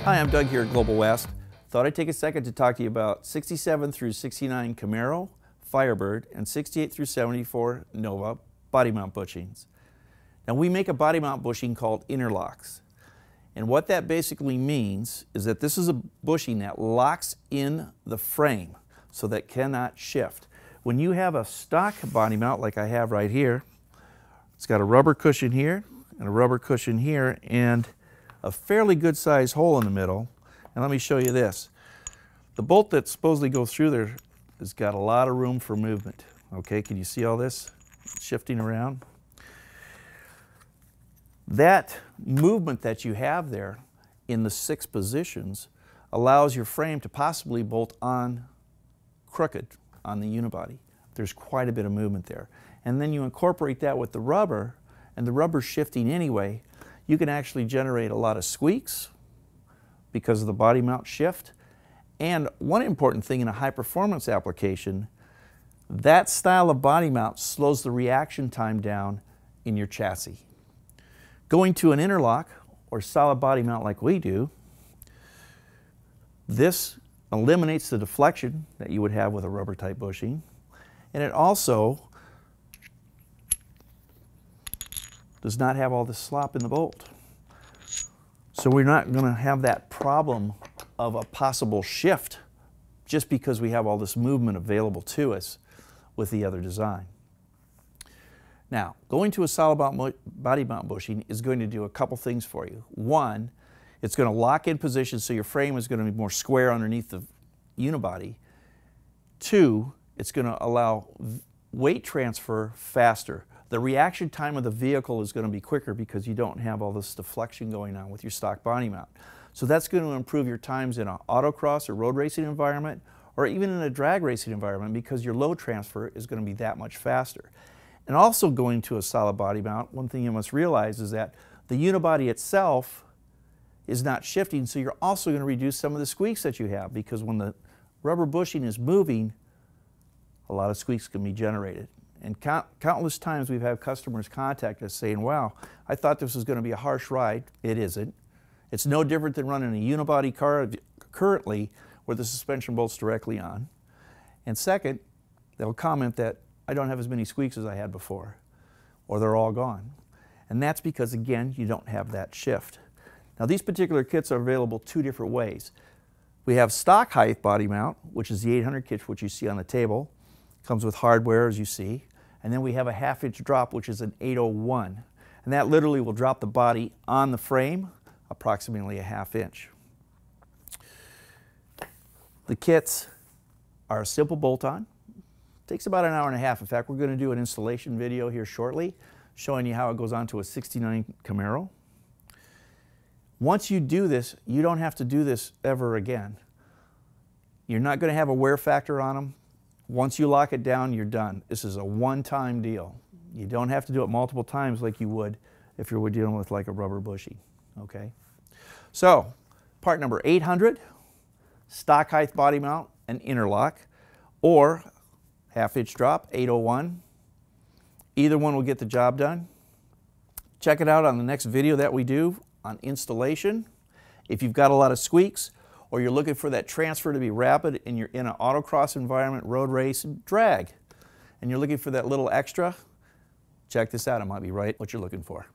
Hi, I'm Doug here at Global West. Thought I'd take a second to talk to you about 67 through 69 Camaro, Firebird, and 68 through 74 Nova body mount bushings. Now we make a body mount bushing called Interlocs. And what that basically means is that this is a bushing that locks in the frame so that it cannot shift. When you have a stock body mount like I have right here, it's got a rubber cushion here and a rubber cushion here and a fairly good sized hole in the middle. And let me show you this. The bolt that supposedly goes through there has got a lot of room for movement. Okay, can you see all this shifting around? That movement that you have there in the 6 positions allows your frame to possibly bolt on crooked on the unibody. There's quite a bit of movement there. And then you incorporate that with the rubber, and the rubber's shifting anyway. You can actually generate a lot of squeaks because of the body mount shift. And one important thing in a high performance application, that style of body mount slows the reaction time down in your chassis. Going to an interlock or solid body mount like we do, this eliminates the deflection that you would have with a rubber type bushing, and it also does not have all this slop in the bolt. So we're not going to have that problem of a possible shift just because we have all this movement available to us with the other design. Now, going to a solid body mount bushing is going to do a couple things for you. One, it's going to lock in position so your frame is going to be more square underneath the unibody. Two, it's going to allow weight transfer faster. The reaction time of the vehicle is going to be quicker because you don't have all this deflection going on with your stock body mount. So that's going to improve your times in an autocross or road racing environment, or even in a drag racing environment, because your load transfer is going to be that much faster. And also going to a solid body mount, one thing you must realize is that the unibody itself is not shifting, so you're also going to reduce some of the squeaks that you have, because when the rubber bushing is moving, a lot of squeaks can be generated. And countless times we've had customers contact us saying, wow, I thought this was going to be a harsh ride. It isn't. It's no different than running a unibody car currently where the suspension bolts directly on. And second, they'll comment that I don't have as many squeaks as I had before, or they're all gone. And that's because, again, you don't have that shift. Now, these particular kits are available 2 different ways. We have stock height body mount, which is the 800 kit, which you see on the table. Comes with hardware, as you see. And then we have a 1/2 inch drop, which is an 801. And that literally will drop the body on the frame approximately a 1/2 inch. The kits are a simple bolt-on. Takes about an hour and a half. In fact, we're going to do an installation video here shortly showing you how it goes onto a 69 Camaro. Once you do this, you don't have to do this ever again. You're not going to have a wear factor on them. Once you lock it down, you're done. This is a one-time deal. You don't have to do it multiple times like you would if you were dealing with like a rubber bushing, okay? So, part number 800, stock height body mount and interlock, or 1/2 inch drop, 801. Either one will get the job done. Check it out on the next video that we do on installation. If you've got a lot of squeaks, or you're looking for that transfer to be rapid and you're in an autocross environment, road race, drag, and you're looking for that little extra, check this out. It might be right what you're looking for.